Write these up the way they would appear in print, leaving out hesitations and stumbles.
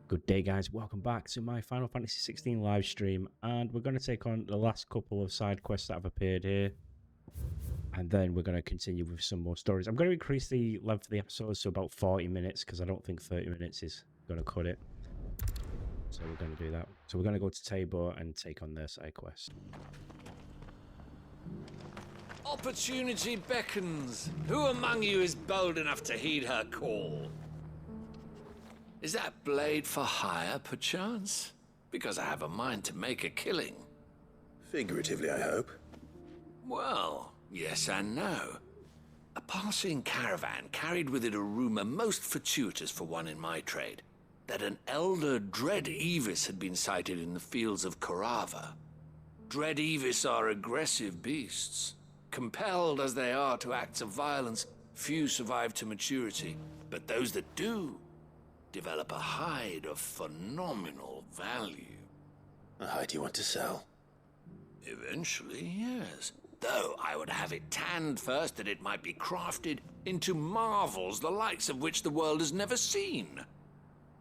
Good day, guys. Welcome back to my Final Fantasy 16 live stream, and we're going to take on the last couple of side quests that have appeared here, and then we're going to continue with some more stories. I'm going to increase the length of the episodes to about 40 minutes because I don't think 30 minutes is going to cut it. So we're going to do that. So we're going to go to Tabor and take on their side quest. Opportunity beckons. Who among you is bold enough to heed her call? Is that blade for hire, perchance? Because I have a mind to make a killing. Figuratively, I hope. Well, yes and no. A passing caravan carried with it a rumor most fortuitous for one in my trade, that an elder Dread Evis had been sighted in the fields of Korava. Dread Evis are aggressive beasts. Compelled as they are to acts of violence, few survive to maturity, but those that do develop a hide of phenomenal value. A hide you want to sell? Eventually, yes. Though I would have it tanned first that it might be crafted into marvels the likes of which the world has never seen.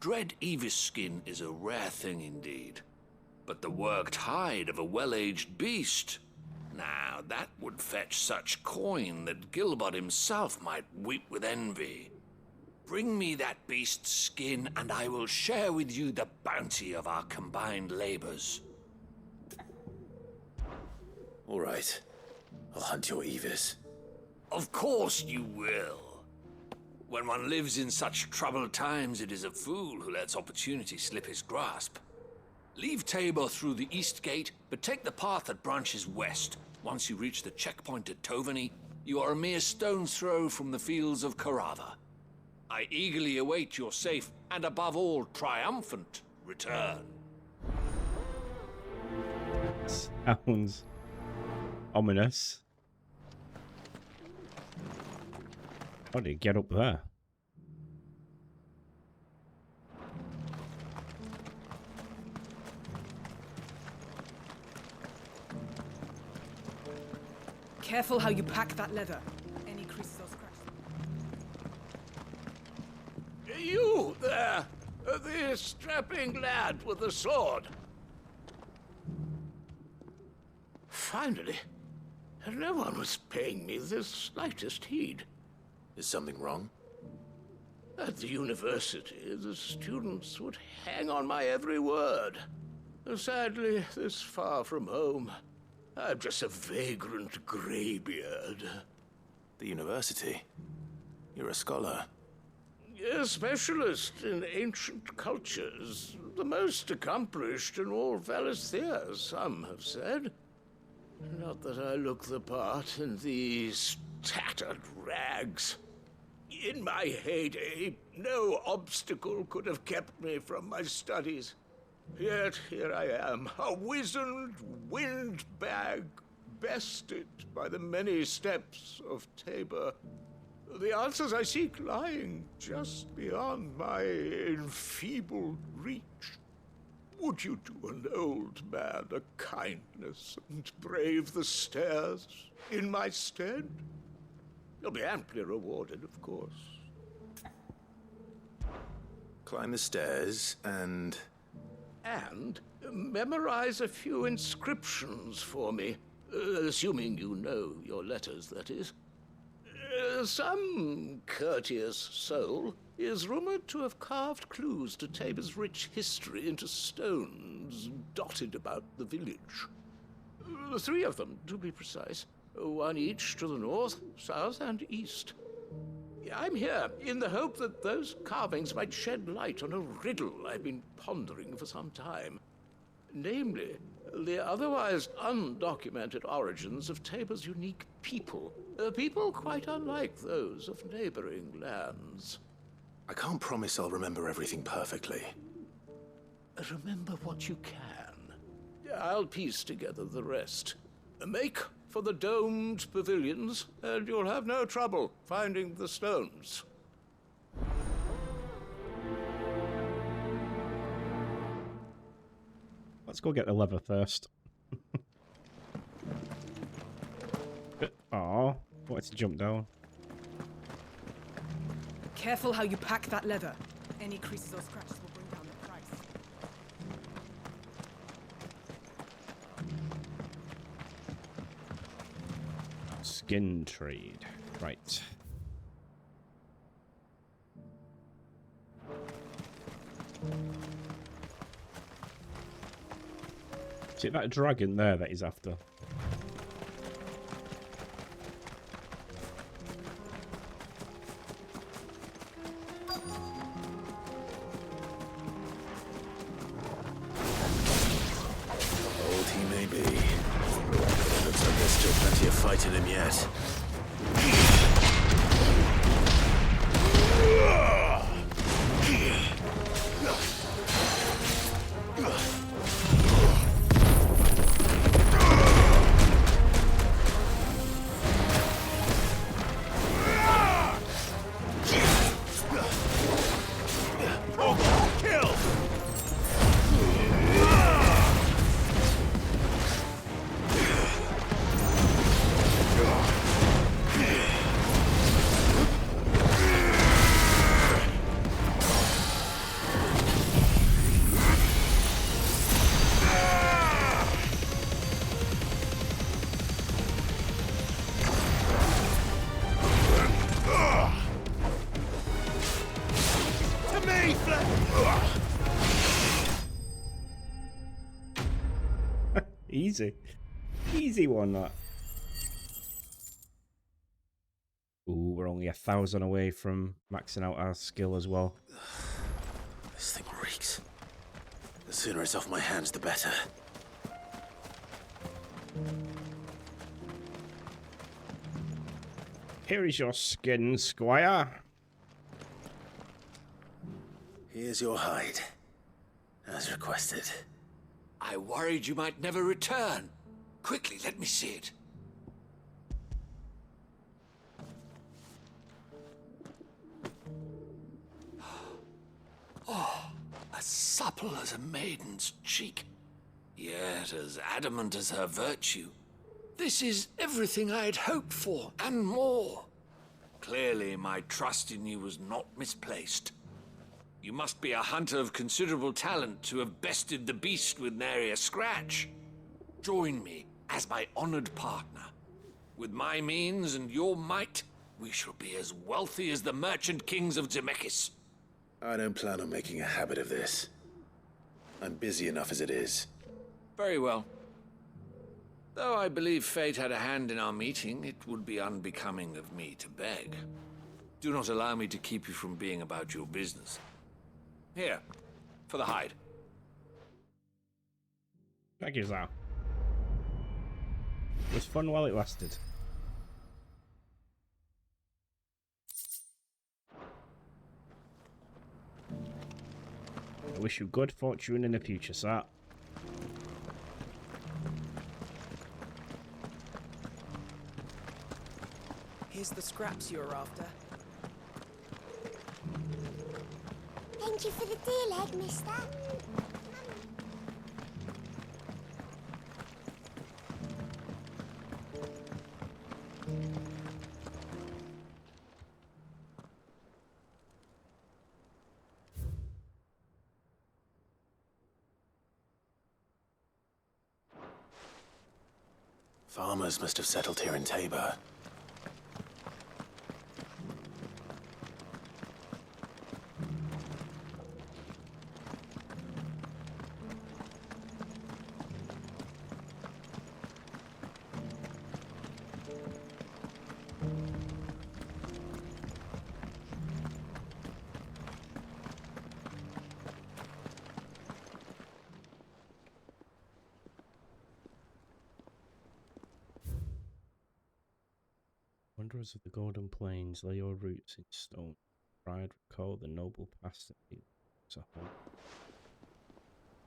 Dread Evis skin is a rare thing indeed. But the worked hide of a well-aged beast, now that would fetch such coin that Gilbert himself might weep with envy. Bring me that beast's skin, and I will share with you the bounty of our combined labors. All right. I'll hunt your Evis. Of course you will. When one lives in such troubled times, it is a fool who lets opportunity slip his grasp. Leave Tabor through the east gate, but take the path that branches west. Once you reach the checkpoint at Tovani, you are a mere stone's throw from the fields of Korava. I eagerly await your safe, and above all, triumphant return. Sounds ominous. How did it get up there? Careful how you pack that leather. Any creases or scratches. You there! The strapping lad with the sword. Finally, no one was paying me the slightest heed. Is something wrong? At the university, the students would hang on my every word. Sadly, this far from home, I'm just a vagrant graybeard. The university? You're a scholar. A specialist in ancient cultures. The most accomplished in all Valisthea, some have said. Not that I look the part in these tattered rags. In my heyday, no obstacle could have kept me from my studies. Yet here I am, a wizened windbag, bested by the many steps of Tabor. The answers I seek lying just beyond my enfeebled reach. Would you do an old man a kindness and brave the stairs in my stead? You'll be amply rewarded, of course. Climb the stairs and memorize a few inscriptions for me, assuming you know your letters, that is. Some courteous soul is rumored to have carved clues to Tabor's rich history into stones dotted about the village. 3 of them, to be precise, one each to the north, south, and east. I'm here in the hope that those carvings might shed light on a riddle I've been pondering for some time. Namely, the otherwise undocumented origins of Tabor's unique people. People quite unlike those of neighboring lands. I can't promise I'll remember everything perfectly. Remember what you can. I'll piece together the rest. Make for the domed pavilions, and you'll have no trouble finding the stones. Let's go get the leather first. Aw, wanted to jump down. Careful how you pack that leather. Any creases or scratches will bring down the price. Skin trade. Right. Is it that dragon there that he's after? Old he may be. Looks like there's still plenty of fight in him yet. Easy. Easy one, that. Ooh, we're only 1,000 away from maxing out our skill as well. This thing reeks. The sooner it's off my hands, the better. Here is your skin, squire. Here's your hide, as requested. I worried you might never return. Quickly, let me see it. Oh, as supple as a maiden's cheek, yet as adamant as her virtue. This is everything I had hoped for, and more. Clearly, my trust in you was not misplaced. You must be a hunter of considerable talent to have bested the beast with nary a scratch. Join me as my honored partner. With my means and your might, we shall be as wealthy as the merchant kings of Zemeckis. I don't plan on making a habit of this. I'm busy enough as it is. Very well. Though I believe fate had a hand in our meeting, it would be unbecoming of me to beg. Do not allow me to keep you from being about your business. Here, for the hide. Thank you, Zal. It was fun while it lasted. I wish you good fortune in the future, sir. Here's the scraps you're after. Thank you for the deal, egg, mister. Farmers must have settled here in Tabor. Wanderers of the Golden Plains, lay your roots in stone. Pride, recall the noble past that leads a home.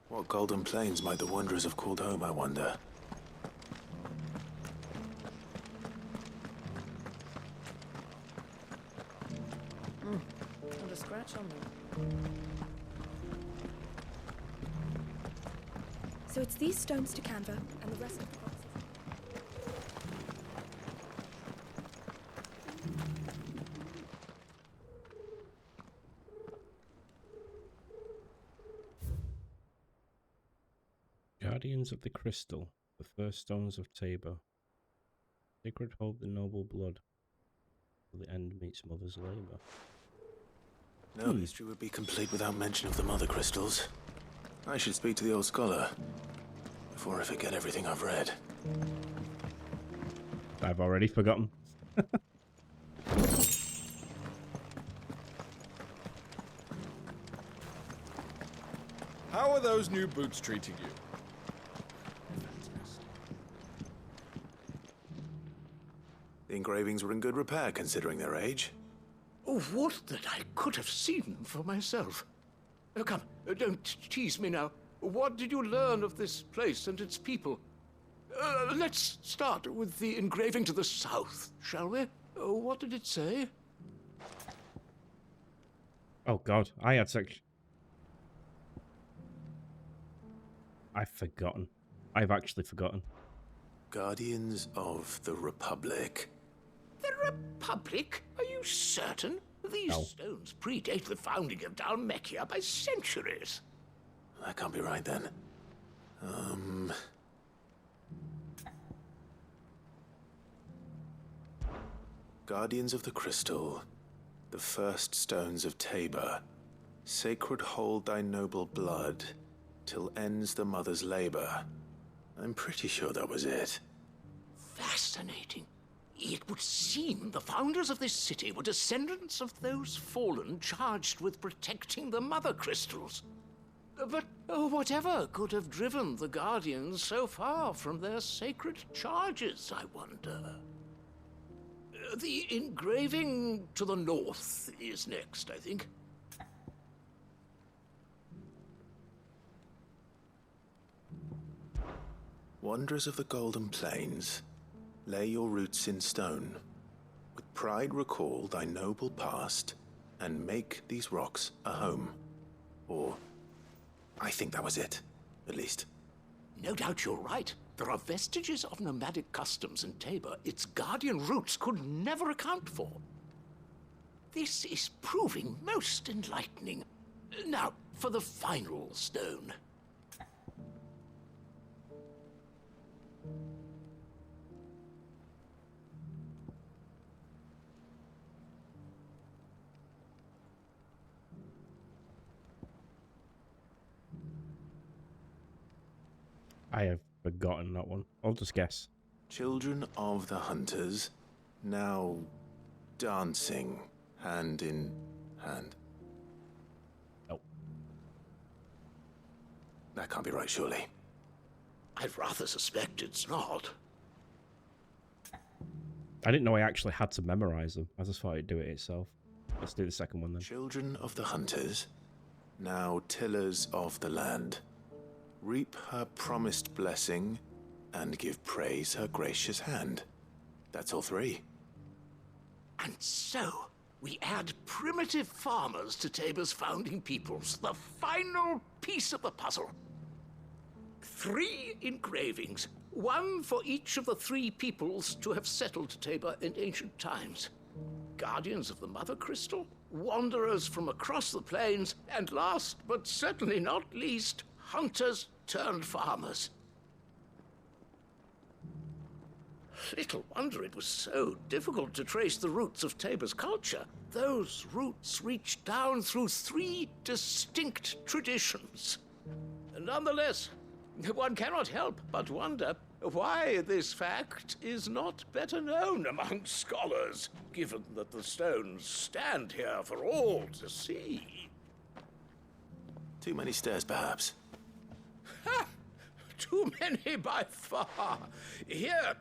What golden plains might the wanderers have called home, I wonder? Not a scratch on them. So it's these stones to canva and the rest of the boxes. Guardians of the Crystal, the first stones of Tabor. Sacred hold the noble blood till the end meets mother's labour. No history would be complete without mention of the mother crystals. I should speak to the old scholar before I forget everything I've read. I've already forgotten. How are those new boots treating you? The engravings were in good repair considering their age. Oh, would that I could have seen them for myself. Come, don't tease me now. What did you learn of this place and its people? Let's start with the engraving to the south, shall we? What did it say? Oh god, I had such... I've forgotten. I've actually forgotten. Guardians of the Republic. The Republic? Are you certain? These No. stones predate the founding of Dalmekia by centuries. That can't be right then. Guardians of the Crystal. The first stones of Tabor. Sacred hold thy noble blood, till ends the mother's labor. I'm pretty sure that was it. Fascinating. It would seem the founders of this city were descendants of those fallen charged with protecting the mother crystals. But whatever could have driven the Guardians so far from their sacred charges, I wonder? The engraving to the north is next, I think. Wanderers of the Golden Plains, lay your roots in stone. With pride recall thy noble past, and make these rocks a home. Or, I think that was it, at least. No doubt you're right. There are vestiges of nomadic customs in Tabor its guardian roots could never account for. This is proving most enlightening. Now, for the final stone. I have forgotten that one. I'll just guess. Children of the Hunters, now dancing hand in hand. Nope. That can't be right, surely. I'd rather suspect it's not. I didn't know I actually had to memorize them. I just thought it'd do it itself. Let's do the second one then. Children of the Hunters, now tillers of the land. Reap her promised blessing, and give praise her gracious hand. That's all three. And so, we add primitive farmers to Tabor's founding peoples, the final piece of the puzzle. 3 engravings, one for each of the 3 peoples to have settled Tabor in ancient times. Guardians of the Mother Crystal, wanderers from across the plains, and last but certainly not least, hunters turned farmers. Little wonder it was so difficult to trace the roots of Tabor's culture. Those roots reach down through 3 distinct traditions. Nonetheless, one cannot help but wonder why this fact is not better known among scholars, given that the stones stand here for all to see. Too many stairs, perhaps. Ha! Too many by far. Here,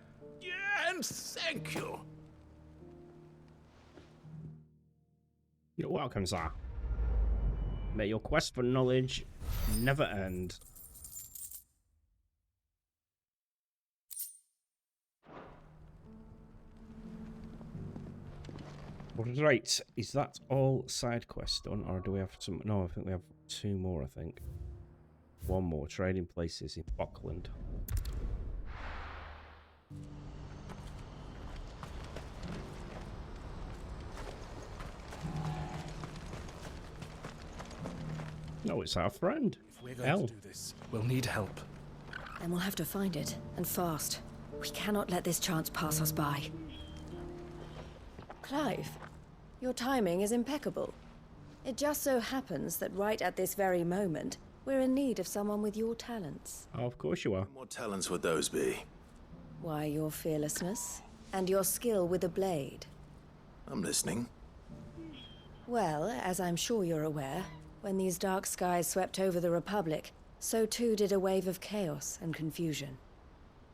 and thank you. You're welcome, sir. May your quest for knowledge never end. Right, is that all side quests done, or do we have some? No, I think we have 2 more, I think. 1 more, trading places in Buckland. No, it's our friend. If we're going to do this, we'll need help. Then we'll have to find it, and fast. We cannot let this chance pass us by. Clive, your timing is impeccable. It just so happens that right at this very moment, we're in need of someone with your talents. Oh, of course you are. What talents would those be? Why, your fearlessness and your skill with a blade. I'm listening. Well, as I'm sure you're aware, when these dark skies swept over the Republic, so too did a wave of chaos and confusion.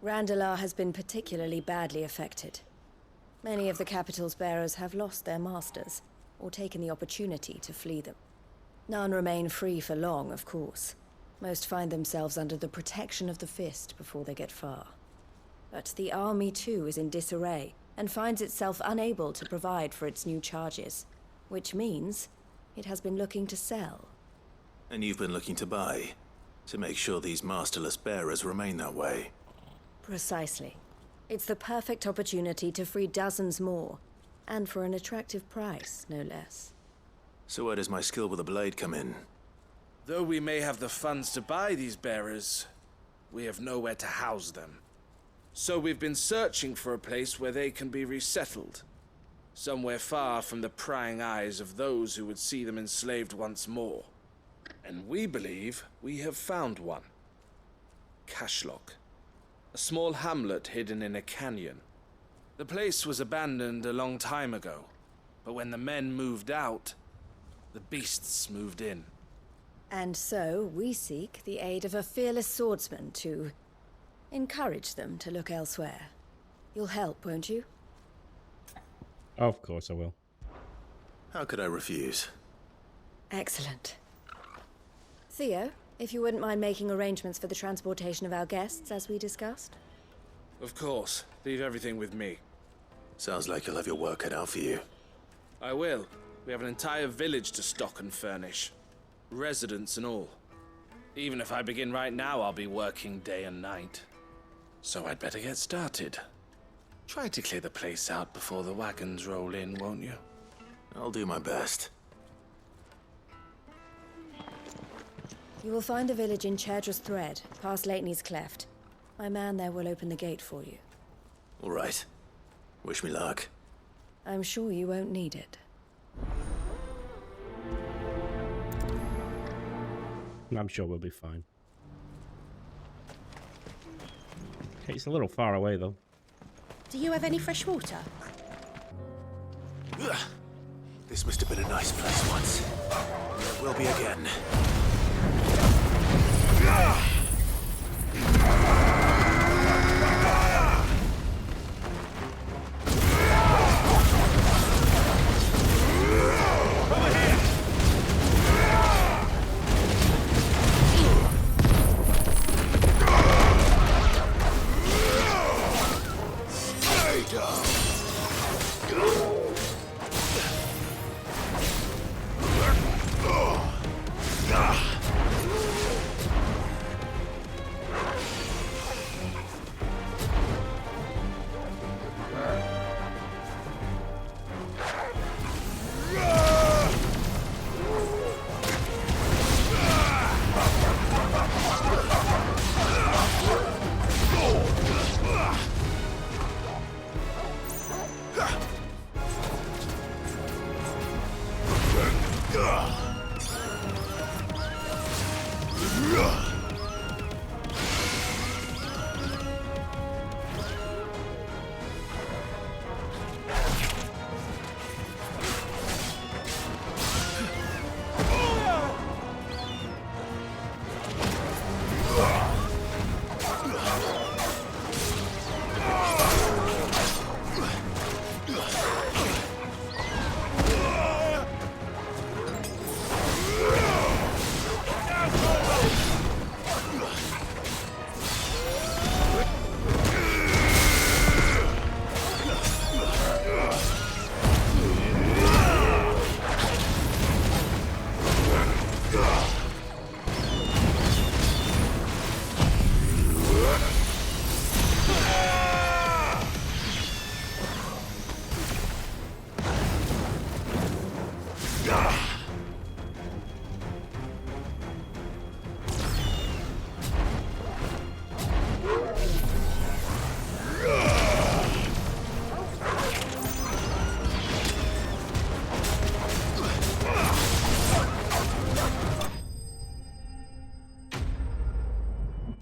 Randalar has been particularly badly affected. Many of the capital's bearers have lost their masters, or taken the opportunity to flee them. None remain free for long, of course. Most find themselves under the protection of the Fist before they get far. But the army too is in disarray, and finds itself unable to provide for its new charges, which means it has been looking to sell. And you've been looking to buy, to make sure these masterless bearers remain that way. Precisely. It's the perfect opportunity to free dozens more, and for an attractive price, no less. So where does my skill with a blade come in? Though we may have the funds to buy these bearers, we have nowhere to house them. So we've been searching for a place where they can be resettled. Somewhere far from the prying eyes of those who would see them enslaved once more. And we believe we have found one. Cashlock. A small hamlet hidden in a canyon. The place was abandoned a long time ago, but when the men moved out, the beasts moved in. And so we seek the aid of a fearless swordsman to encourage them to look elsewhere. You'll help, won't you? Of course I will. How could I refuse? Excellent. Theo, if you wouldn't mind making arrangements for the transportation of our guests, as we discussed. Of course. Leave everything with me. Sounds like you'll have your work cut out for you. I will. We have an entire village to stock and furnish. Residents and all. Even if I begin right now, I'll be working day and night. So I'd better get started. Try to clear the place out before the wagons roll in, won't you? I'll do my best. You will find a village in Chairdra's Thread, past Lateney's Cleft. My man there will open the gate for you. All right. Wish me luck. I'm sure you won't need it. I'm sure we'll be fine. Okay, it's a little far away though. Do you have any fresh water? Ugh. This must have been a nice place once. It will be again.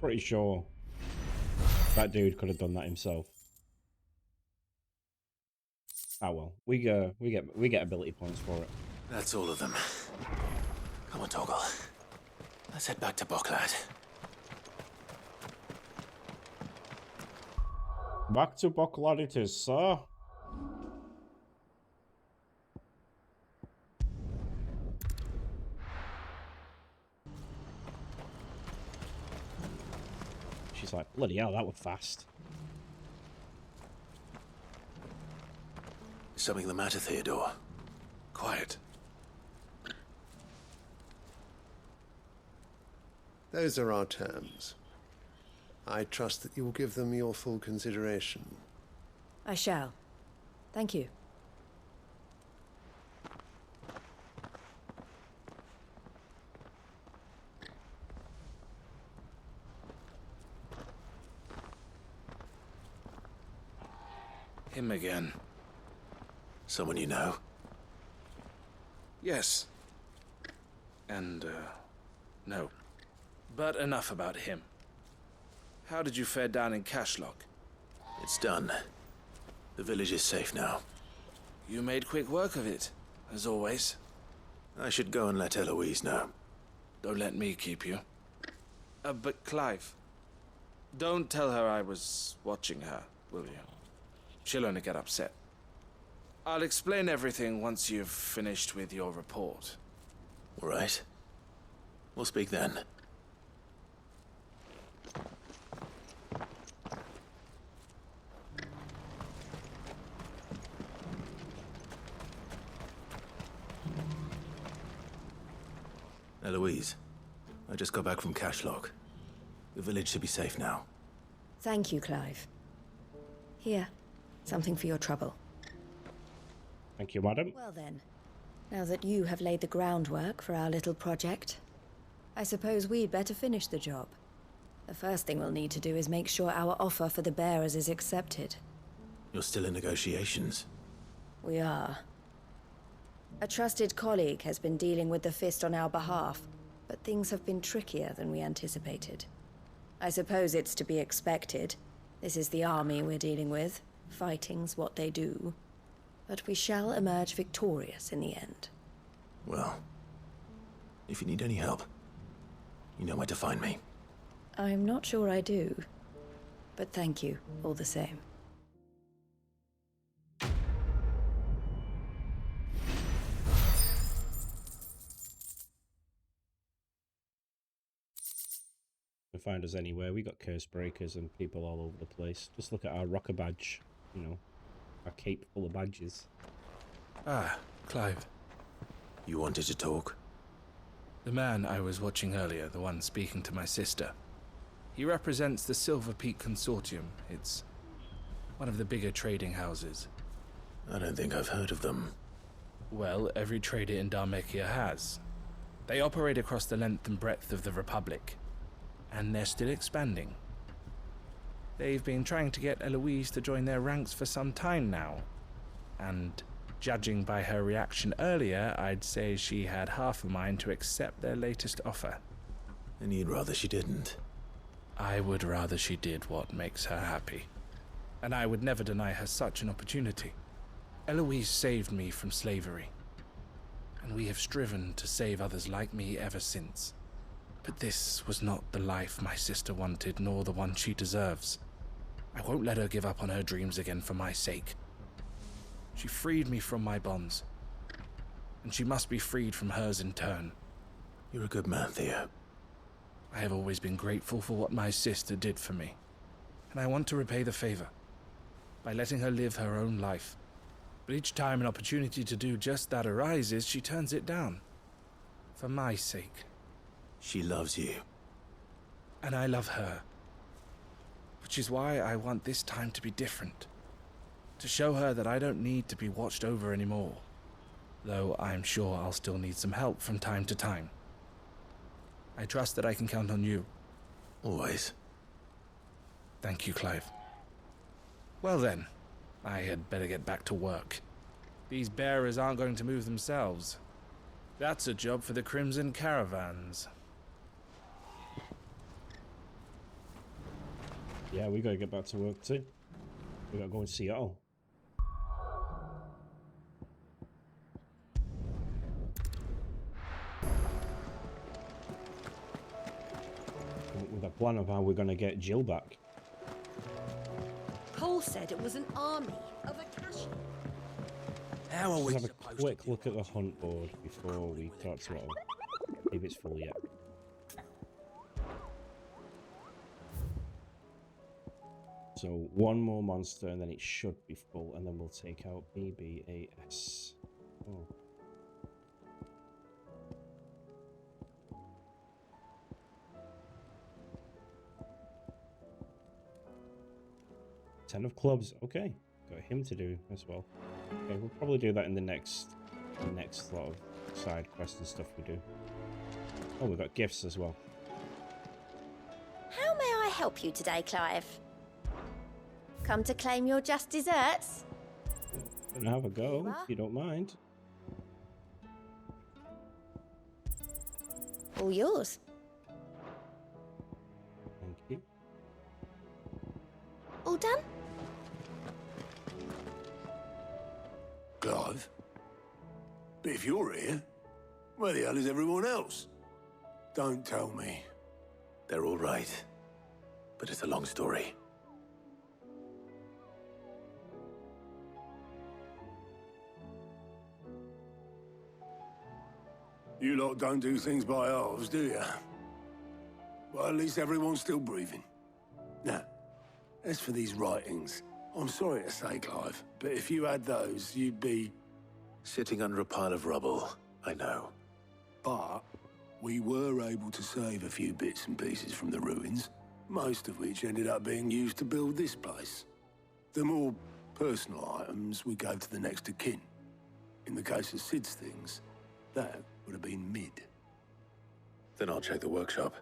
Pretty sure that dude could have done that himself. Ah well, we get ability points for it. That's all of them. Come on, Toggle. Let's head back to Boklad. Back to Boklad it is, sir. She's like, bloody hell, that was fast. Is something the matter, Theodore? Quiet. Those are our terms. I trust that you will give them your full consideration. I shall. Thank you. Him again. Someone you know? Yes. And, no. But enough about him. How did you fare down in Cashlock? It's done. The village is safe now. You made quick work of it, as always. I should go and let Eloise know. Don't let me keep you. But Clive, don't tell her I was watching her, will you? She'll only get upset. I'll explain everything once you've finished with your report. All right. We'll speak then. Eloise, I just got back from Cashlock. The village should be safe now. Thank you, Clive. Here, something for your trouble. Thank you, madam. Well then, now that you have laid the groundwork for our little project, I suppose we'd better finish the job. The first thing we'll need to do is make sure our offer for the bearers is accepted. You're still in negotiations? We are. A trusted colleague has been dealing with the Fist on our behalf, but things have been trickier than we anticipated. I suppose it's to be expected. This is the army we're dealing with. Fighting's what they do. But we shall emerge victorious in the end. Well, if you need any help, you know where to find me. I'm not sure I do. But thank you, all the same. To find us anywhere, we got curse breakers and people all over the place. Just look at our rocker badge, you know, our cape full of badges. Ah, Clive. You wanted to talk? The man I was watching earlier, the one speaking to my sister. He represents the Silver Peak Consortium. It's one of the bigger trading houses. I don't think I've heard of them. Well, every trader in Dharmekia has. They operate across the length and breadth of the Republic. And they're still expanding. They've been trying to get Eloise to join their ranks for some time now. And judging by her reaction earlier, I'd say she had half a mind to accept their latest offer. And you'd rather she didn't? I would rather she did what makes her happy. And I would never deny her such an opportunity. Eloise saved me from slavery. And we have striven to save others like me ever since. But this was not the life my sister wanted, nor the one she deserves. I won't let her give up on her dreams again for my sake. She freed me from my bonds, and she must be freed from hers in turn. You're a good man, Theo. I have always been grateful for what my sister did for me, and I want to repay the favor by letting her live her own life. But each time an opportunity to do just that arises, she turns it down. For my sake. She loves you. And I love her. Which is why I want this time to be different. To show her that I don't need to be watched over anymore. Though I'm sure I'll still need some help from time to time. I trust that I can count on you. Always. Thank you, Clive. Well then, I had better get back to work. These bearers aren't going to move themselves. That's a job for the Crimson Caravans. Yeah, we gotta get back to work too. We gotta go and see it all. With a plan of how we're gonna get Jill back. Paul said it was an army of a cashew. How are we Let's have a supposed quick to deal look at the with hunt board before we start to see if it's full yet. So one more monster and then it should be full, and then we'll take out BBAS. Oh. Ten of clubs. Okay, got him to do as well. Okay, we'll probably do that in the next lot of side quests and stuff we do. Oh, we've got gifts as well. How may I help you today, Clive? Come to claim your just desserts? Gonna have a go, if you don't mind. All yours. Thank you. All done? Clive? But if you're here, where the hell is everyone else? Don't tell me. They're all right. But it's a long story. You lot don't do things by halves, do you? Well, at least everyone's still breathing. Now, as for these writings, I'm sorry to say, Clive, but if you had those, you'd be... Sitting under a pile of rubble, I know. But we were able to save a few bits and pieces from the ruins, most of which ended up being used to build this place. The more personal items we gave to the next of kin. In the case of Sid's things, that would have been mid. Then I'll check the workshop.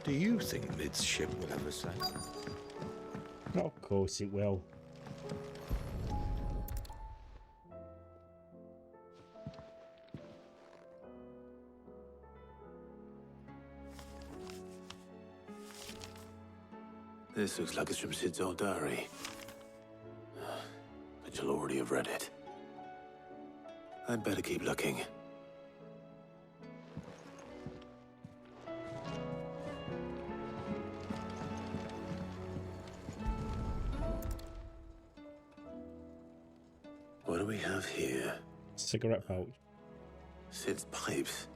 Do you think Mid's ship will ever sail? Of course it will. This looks like it's from Sid's old diary. But you'll already have read it. I'd better keep looking. What do we have here? Cigarette pouch. Sid's pipes.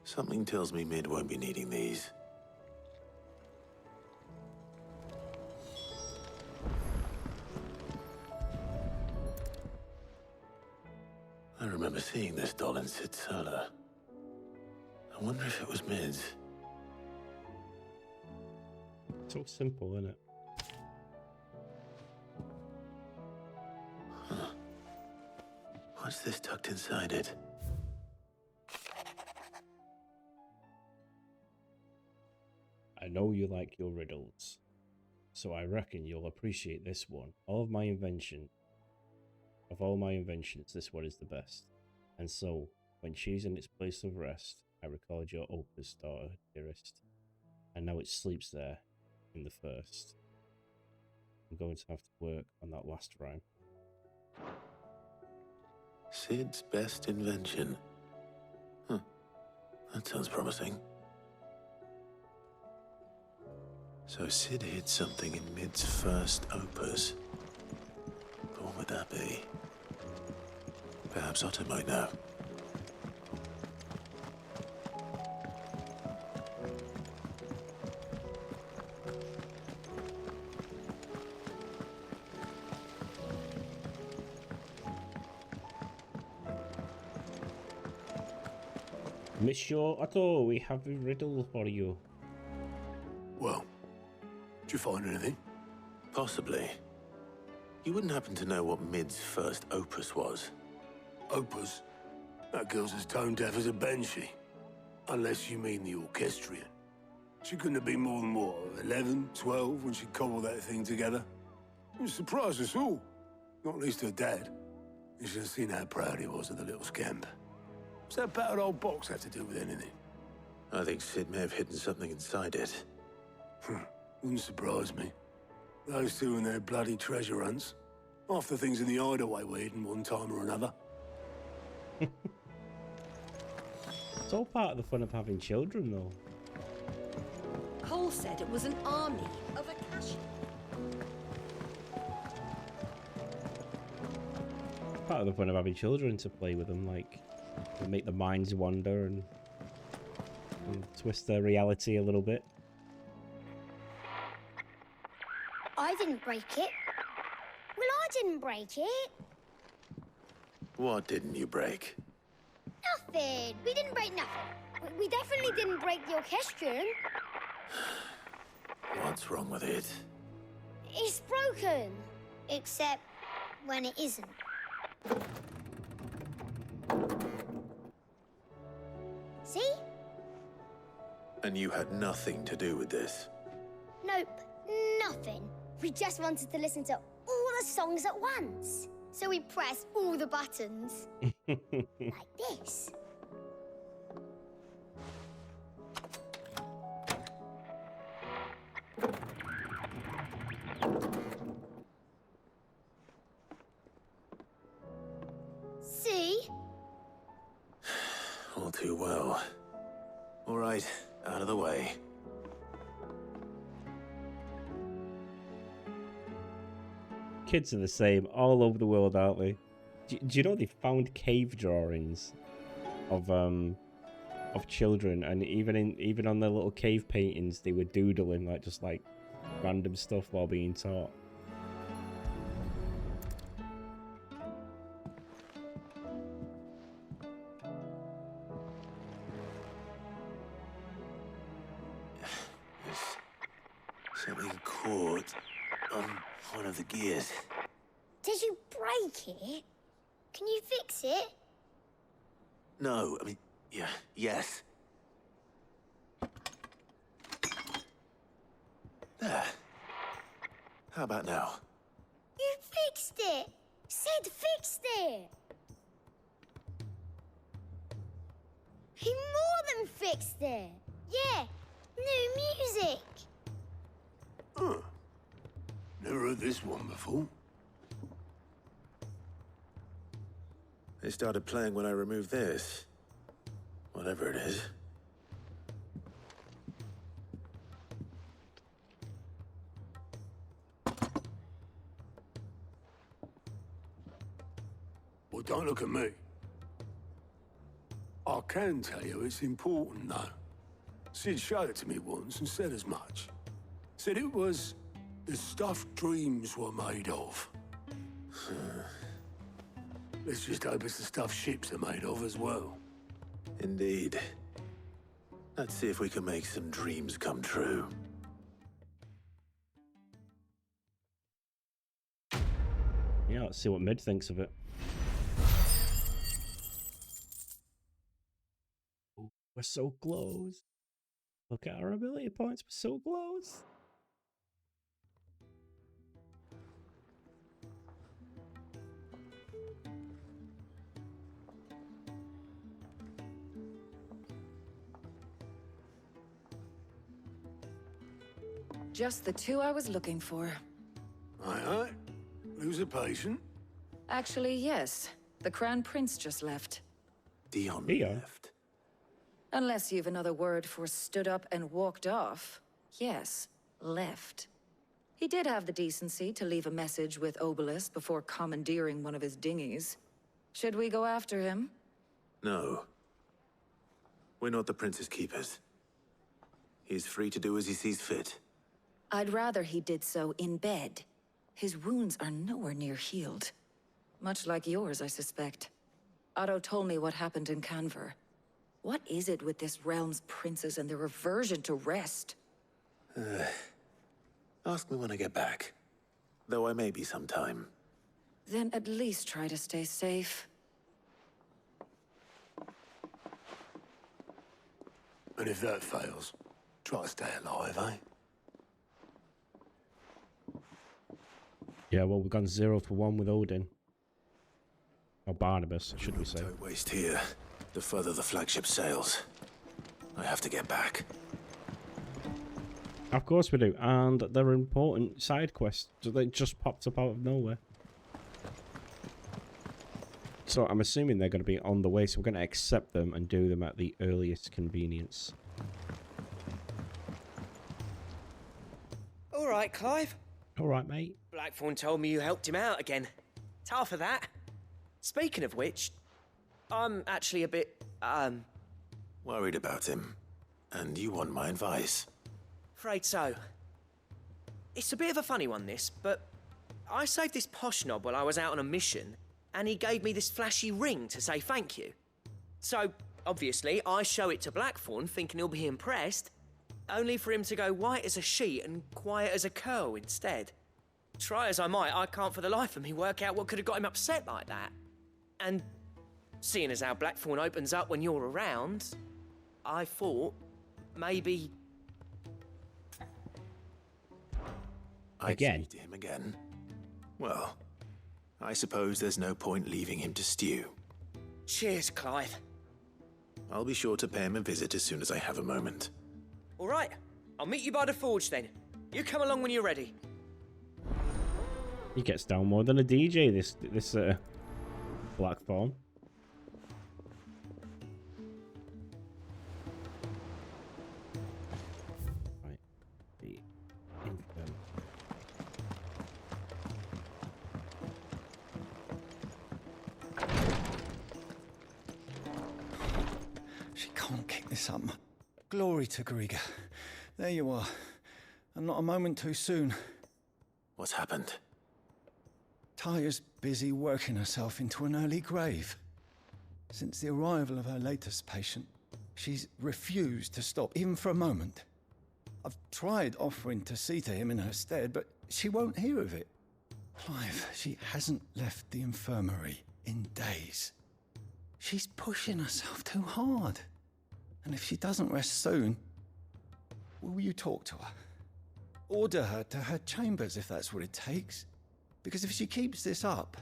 Something tells me Mid won't be needing these. I remember seeing this doll in Sid's cellar. I wonder if it was Mid's. So simple, isn't it? Huh. What's this tucked inside it? I know you like your riddles, so I reckon you'll appreciate this one. Of all my inventions, this one is the best. And so, when she's in its place of rest, I recalled your opus, daughter, dearest. And now it sleeps there, in the first. I'm going to have to work on that last rhyme. Sid's best invention. Huh. That sounds promising. So Sid hid something in Mid's first opus. But what would that be? Perhaps Otto might know. Monsieur Otto, we have a riddle for you. Well, did you find anything? Possibly. You wouldn't happen to know what Mid's first opus was? Opus? That girl's as tone deaf as a banshee. Unless you mean the orchestrion. She couldn't have been more than, what, 11, 12 when she cobbled that thing together? It surprised us all. Not least her dad. You should have seen how proud he was of the little scamp. What's that battered old box have to do with anything? I think Sid may have hidden something inside it. Wouldn't surprise me. Those two and their bloody treasure hunts. Half the things in the hideaway were hidden one time or another. It's all part of the fun of having children, though. Cole said it was an army of Akashi. Part of the fun of having children to play with them, like, to make their minds wander and twist their reality a little bit. I didn't break it. Well, I didn't break it. What didn't you break? Nothing. We didn't break nothing. We definitely didn't break the orchestrion. What's wrong with it? It's broken. Except when it isn't. See? And you had nothing to do with this? Nope, nothing. We just wanted to listen to all the songs at once. So we pressed all the buttons. Like this. See? All too well. All right, out of the way. Kids are the same all over the world, aren't they? Do you know they found cave drawings of children, and even on their little cave paintings, they were doodling like random stuff while being taught. Something caught on one of the gears. Did you break it? Can you fix it? No, I mean, yeah, yes. There. How about now? You fixed it! Sid fixed it! He more than fixed it! Yeah, new music! Huh. Never heard this one before. They started playing when I removed this. Whatever it is. Well, don't look at me. I can tell you it's important, though. Sid showed it to me once and said as much. Said it was the stuff dreams were made of. Let's just hope it's the stuff ships are made of as well. Indeed. Let's see if we can make some dreams come true. Yeah, let's see what Mid thinks of it. Ooh, we're so close. Look at our ability points, we're so close. Just the two I was looking for. Aye. Lose a patient? Actually, yes. The Crown Prince just left. Dion left. Unless you've another word for stood up and walked off. Yes, left. He did have the decency to leave a message with Obelisk before commandeering one of his dinghies. Should we go after him? No. We're not the Prince's keepers. He's free to do as he sees fit. I'd rather he did so in bed. His wounds are nowhere near healed. Much like yours, I suspect. Otto told me what happened in Canver. What is it with this realm's princes and their aversion to rest? Ask me when I get back. Though I may be sometime. Then at least try to stay safe. And if that fails, try to stay alive, eh? Yeah, well, we've gone 0 for 1 with Odin. Or Barnabas, should we say. Don't waste here. The further the flagship sails. I have to get back. Of course we do, and they're important side quests that just popped up out of nowhere. So I'm assuming they're going to be on the way, so we're going to accept them and do them at the earliest convenience. All right, Clive. All right, mate. Blackthorn told me you helped him out again. Tough for that. Speaking of which, I'm actually a bit, Worried about him. And you want my advice? afraid so. It's a bit of a funny one, this, but I saved this posh knob while I was out on a mission, and he gave me this flashy ring to say thank you. So, obviously, I show it to Blackthorn, thinking he'll be impressed, only for him to go white as a sheet and quiet as a curl instead. Try as I might, I can't for the life of me work out what could have got him upset like that. And seeing as how Blackthorn opens up when you're around, I thought maybe... Again? To him again? Well, I suppose there's no point leaving him to stew. Cheers, Clive. I'll be sure to pay him a visit as soon as I have a moment. All right, I'll meet you by the forge then. You come along when you're ready. He gets down more than a DJ, this Blackthorn. Right. The infant. She can't kick this up. Glory to Griga. There you are. And not a moment too soon. What's happened? Taya's busy working herself into an early grave. Since the arrival of her latest patient, she's refused to stop, even for a moment. I've tried offering to see to him in her stead, but she won't hear of it. Clive, she hasn't left the infirmary in days. She's pushing herself too hard. And if she doesn't rest soon, will you talk to her? Order her to her chambers if that's what it takes. Because if she keeps this up,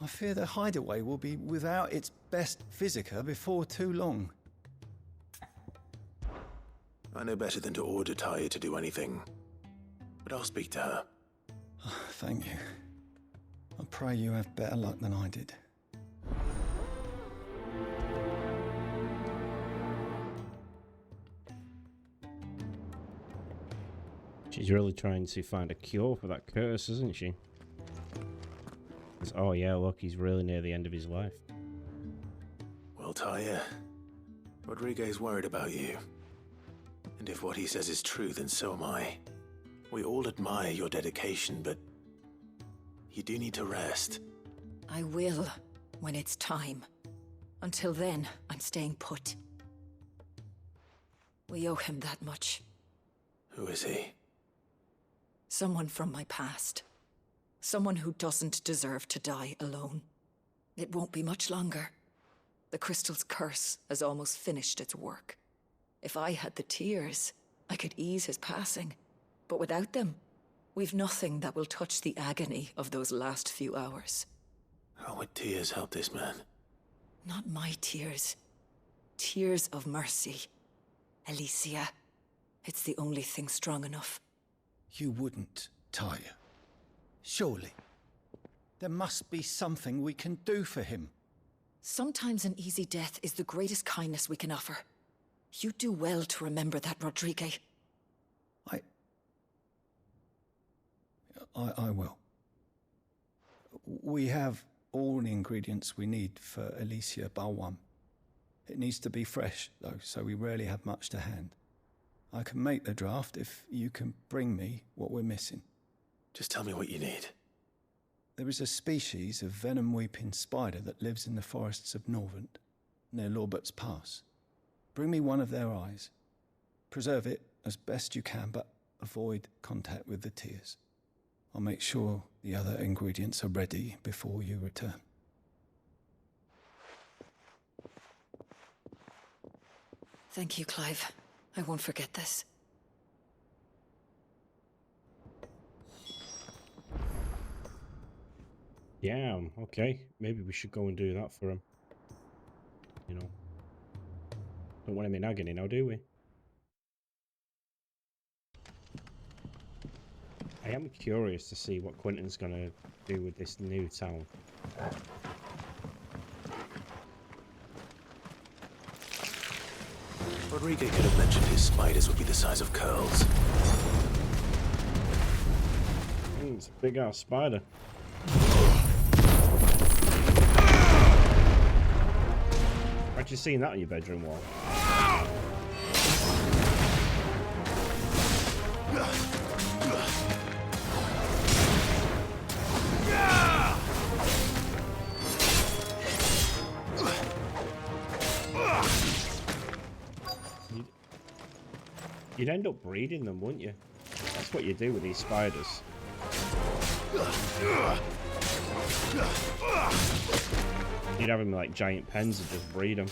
I fear the hideaway will be without its best physica before too long. I know better than to order Taya to do anything. But I'll speak to her. Thank you. I pray you have better luck than I did. She's really trying to find a cure for that curse, isn't she? Oh yeah, look, he's really near the end of his life. Well, Taya, Rodriguez worried about you. And if what he says is true, then so am I. We all admire your dedication, but you do need to rest. I will, when it's time. Until then, I'm staying put. We owe him that much. Who is he? Someone from my past. Someone who doesn't deserve to die alone. It won't be much longer. The crystal's curse has almost finished its work. If I had the tears, I could ease his passing. But without them, we've nothing that will touch the agony of those last few hours. How would tears help this man? Not my tears. Tears of mercy. Alicia. It's the only thing strong enough. You wouldn't, Taya. Surely. There must be something we can do for him. Sometimes an easy death is the greatest kindness we can offer. You do well to remember that, Rodrigue. I will. We have all the ingredients we need for Alicia Balwam. It needs to be fresh, though, so we rarely have much to hand. I can make the draft if you can bring me what we're missing. Just tell me what you need. There is a species of venom-weeping spider that lives in the forests of Norvent, near Lorbert's Pass. Bring me one of their eyes. Preserve it as best you can, but avoid contact with the tears. I'll make sure the other ingredients are ready before you return. Thank you, Clive. I won't forget this. Yeah, okay. Maybe we should go and do that for him. You know. Don't want him in agony now, do we? I am curious to see what Quentin's gonna do with this new town. Rodriguez could have mentioned his spiders would be the size of curls. It's a big ass spider. Had you seen that on your bedroom wall? You'd end up breeding them, wouldn't you? That's what you do with these spiders. You'd have them in, like, giant pens and just breed them.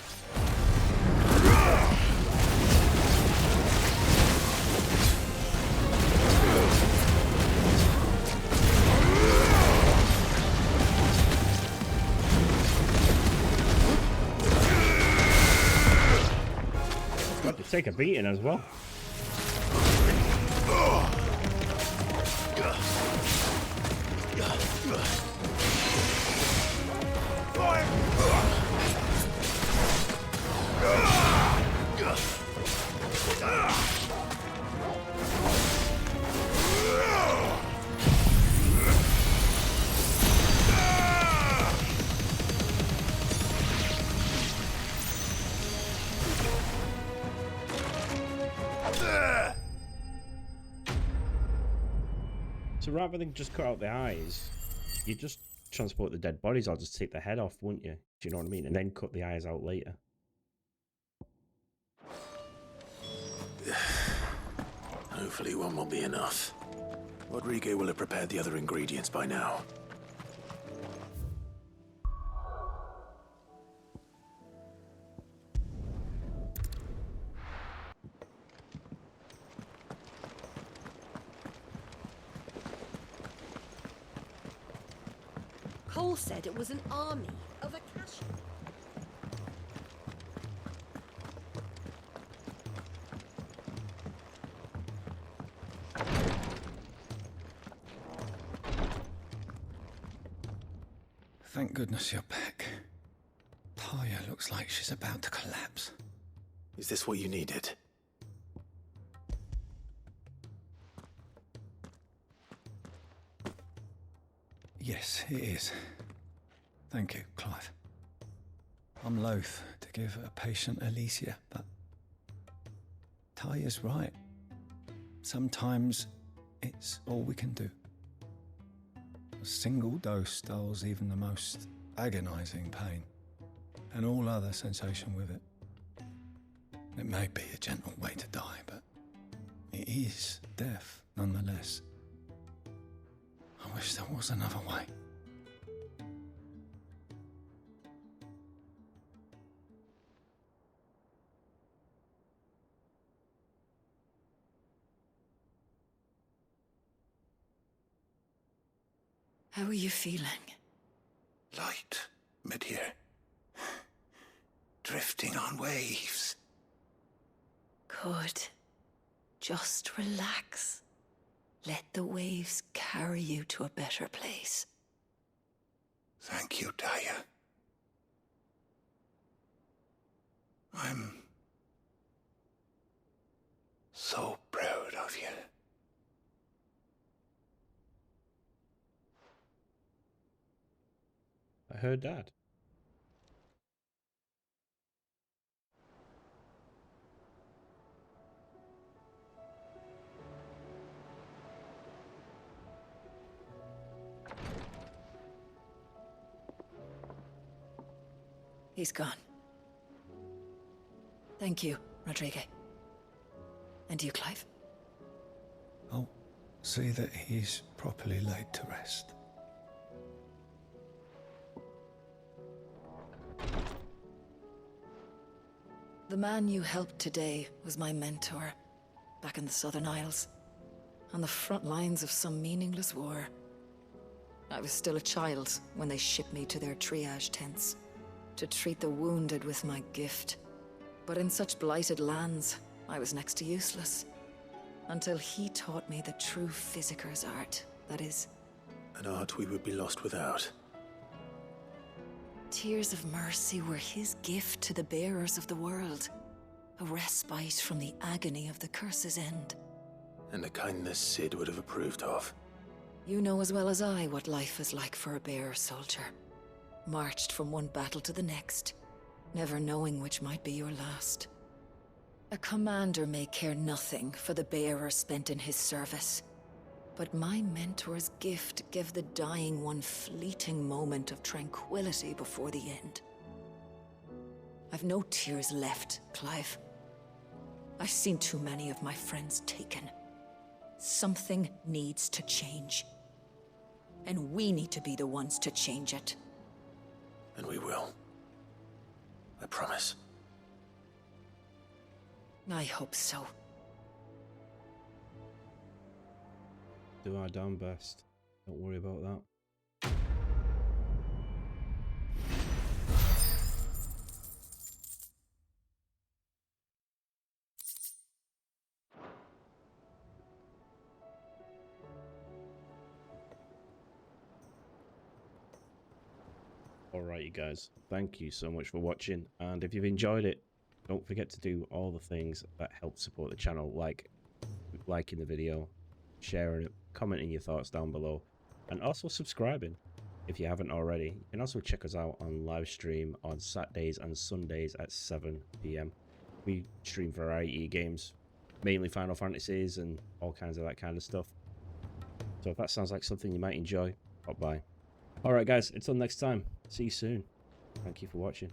Got to take a beating as well. So rather than just cut out the eyes, you just transport the dead bodies. I'll just take the head off, wouldn't you? Do you know what I mean? And then cut the eyes out later. Hopefully one will be enough. Rodriguez will have prepared the other ingredients by now. Cole said it was an army of Acacia. Thank goodness you're back. Taya looks like she's about to collapse. Is this what you needed? Yes, it is. Thank you, Clive. I'm loath to give a patient Alicia, but Taya's right. Sometimes it's all we can do. A single dose dulls even the most agonizing pain, and all other sensation with it. It may be a gentle way to die, but it is death nonetheless. I wish there was another way. How are you feeling? Light, mid-here. Drifting on waves. Good. Just relax. Let the waves carry you to a better place. Thank you, Taya. I'm so proud of you. I heard that. He's gone. Thank you, Rodriguez. And you, Clive? I'll see that he's properly laid to rest. The man you helped today was my mentor, back in the Southern Isles, on the front lines of some meaningless war. I was still a child when they shipped me to their triage tents, to treat the wounded with my gift. But in such blighted lands, I was next to useless. Until he taught me the true physicker's art, that is. An art we would be lost without. Tears of mercy were his gift to the bearers of the world. A respite from the agony of the curse's end. And a kindness Sid would have approved of. You know as well as I what life is like for a bearer soldier. Marched from one battle to the next, never knowing which might be your last. A commander may care nothing for the bearer spent in his service. But my mentor's gift gave the dying one fleeting moment of tranquility before the end. I've no tears left, Clive. I've seen too many of my friends taken. Something needs to change. And we need to be the ones to change it. And we will. I promise. I hope so. Do our damn best. Don't worry about that. Alright, you guys. Thank you so much for watching. And if you've enjoyed it, don't forget to do all the things that help support the channel, like liking the video, sharing it, commenting your thoughts down below, and also subscribing if you haven't already. You can also check us out on live stream on Saturdays and Sundays at 7 PM. We stream variety games, mainly Final Fantasies and all kinds of that kind of stuff. So if that sounds like something you might enjoy, pop by. Alright guys, until next time, see you soon. Thank you for watching.